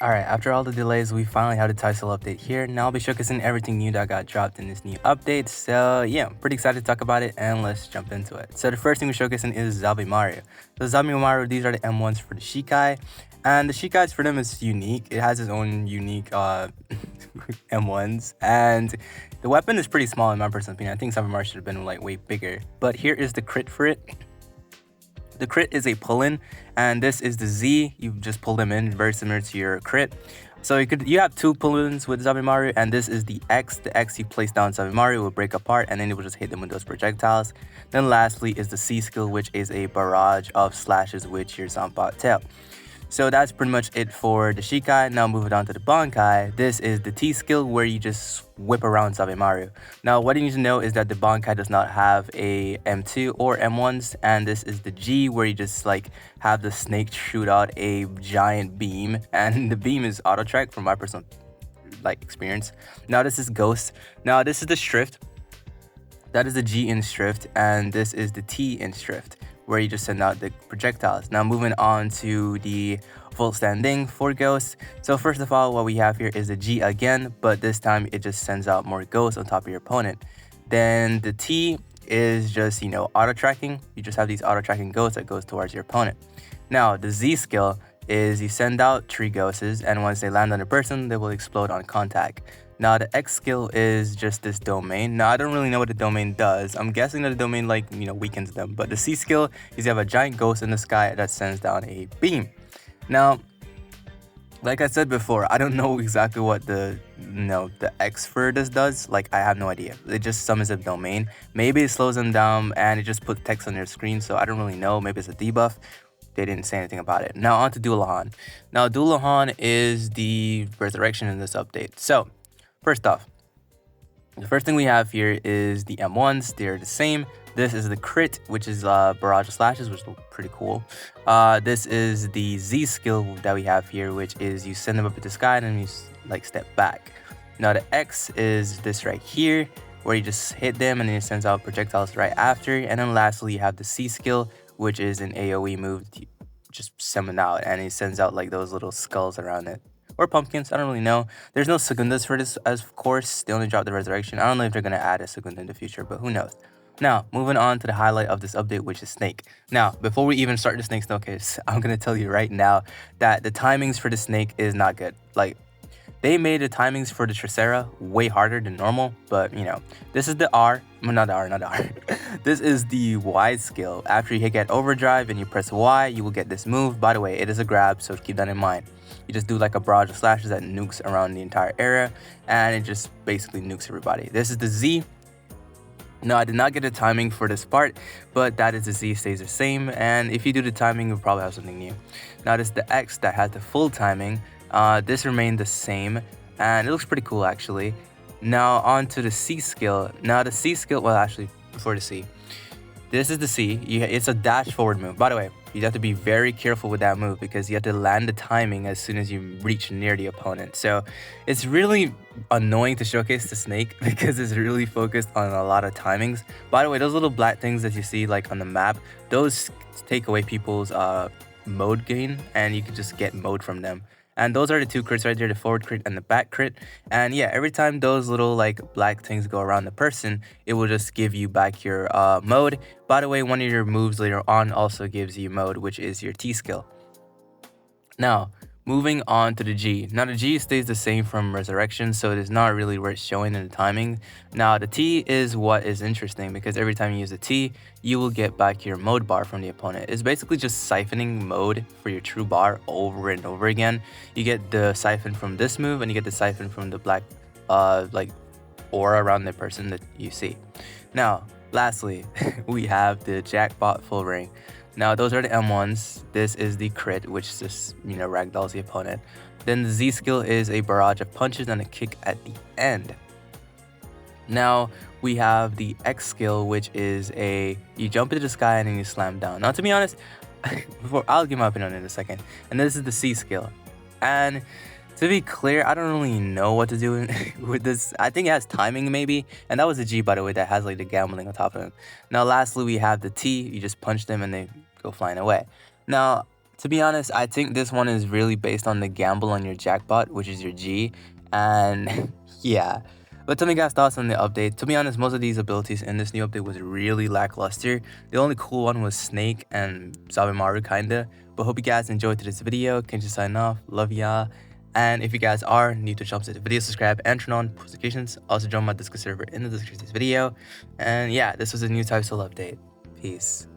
Alright, after all the delays, we finally have the title update here. Now I'll be showcasing everything new that got dropped in this new update. So yeah, pretty excited to talk about it, and let's jump into it. So the first thing we're showcasing is Zabimaru. So Zabimaru, these are the M1s for the Shikai. And the Shikai's for them is unique. It has its own unique M1s. And the weapon is pretty small in my personal opinion. I think Zabimaru should have been like way bigger. But here is the crit for it. The crit is a pull-in, and this is the Z. You just pull them in, very similar to your crit. So you have two pull-ins with Zabimaru, and this is the X. The X you place down Zabimaru will break apart, and then it will just hit them with those projectiles. Then lastly is the C skill, which is a barrage of slashes with your Zampot tail. So that's pretty much it for the Shikai. Now moving on to the Bankai. This is the T skill where you just whip around Zabimaru. Now what you need to know is that the Bankai does not have a M2 or M1s, and this is the G where you just like have the snake shoot out a giant beam, and the beam is auto track from my personal like experience. Now this is Ghost. Now this is the Strift. That is the G in Strift, and this is the T in Strift, where you just send out the projectiles. Now moving on to the full standing for Ghost. So first of all, what we have here is the G again, but this time it just sends out more Ghosts on top of your opponent. Then the T is just, auto tracking. You just have these auto tracking Ghosts that goes towards your opponent. Now the Z skill is you send out 3 Ghosts, and once they land on a person, they will explode on contact. Now the X skill is just this domain. Now I don't really know what the domain does. I'm guessing that the domain weakens them. But the C skill is you have a giant ghost in the sky that sends down a beam. Now, like I said before, I don't know exactly what the X for this does. Like I have no idea. It just summons a domain. Maybe it slows them down and it just puts text on their screen. So I don't really know. Maybe it's a debuff. They didn't say anything about it. Now on to Dullahan. Now Doulahan is the resurrection in this update. So first off, the first thing we have here is the M1s. They're the same. This is the crit, which is barrage of slashes, which is pretty cool. This is the Z skill that we have here, which is you send them up to the sky and then you step back. Now the X is this right here, where you just hit them and then it sends out projectiles right after. And then lastly, you have the C skill, which is an AoE move. You just summon out and it sends out like those little skulls around it. Or pumpkins, I don't really know. There's no segundas for this, of course. They only dropped the resurrection. I don't know if they're going to add a segunda in the future, but who knows. Now, moving on to the highlight of this update, which is Snake. Now, before we even start the Snake Snowcase, I'm going to tell you right now that the timings for the Snake is not good. Like, they made the timings for the Tricera way harder than normal, but this is the R. Not the R. This is the Y skill. After you hit overdrive and you press Y, you will get this move. By the way, it is a grab, so keep that in mind. You just do like a barrage of slashes that nukes around the entire area, and it just basically nukes everybody. This is the Z. No, I did not get the timing for this part, but that is the Z stays the same, and if you do the timing, you'll probably have something new. Now this is the X that has the full timing. This remained the same, and it looks pretty cool actually. Now on to the C skill. Now the C skill, well actually before the C, this is the C. It's a dash forward move. By the way, you have to be very careful with that move because you have to land the timing as soon as you reach near the opponent. So it's really annoying to showcase the Snake because it's really focused on a lot of timings. By the way, those little black things that you see like on the map, those take away people's mode gain, and you can just get mode from them. And those are the 2 crits right there, the forward crit and the back crit. And yeah, every time those little like black things go around the person, it will just give you back your mode. By the way, one of your moves later on also gives you mode, which is your T skill. Now, moving on to the G. Now the G stays the same from Resurrection, so it is not really worth showing in the timing. Now the T is what is interesting because every time you use the T, you will get back your mode bar from the opponent. It's basically just siphoning mode for your true bar over and over again. You get the siphon from this move, and you get the siphon from the black aura around the person that you see. Now, lastly, we have the Jackpot full ring. Now, those are the M1s. This is the crit, which just, ragdolls the opponent. Then the Z skill is a barrage of punches and a kick at the end. Now, we have the X skill, which is you jump into the sky and then you slam down. Now, to be honest, I'll give my opinion in a second. And this is the C skill. And to be clear, I don't really know what to do with this. I think it has timing maybe. And that was the G, by the way, that has like the gambling on top of it. Now, lastly, we have the T. You just punch them and they go flying away. Now, To be honest, I think this one is really based on the gamble on your jackpot, which is your G, and yeah. But tell me guys thoughts on the update. To be honest, most of these abilities in this new update was really lackluster. The only cool one was Snake and Zabimaru kinda. But hope you guys enjoyed today's video. Kenshi sign off. Love y'all. And if you guys are new to Jump to the video, subscribe and turn on post notifications. Also join my Discord server in the description of this video. And yeah, this was a new title update. Peace.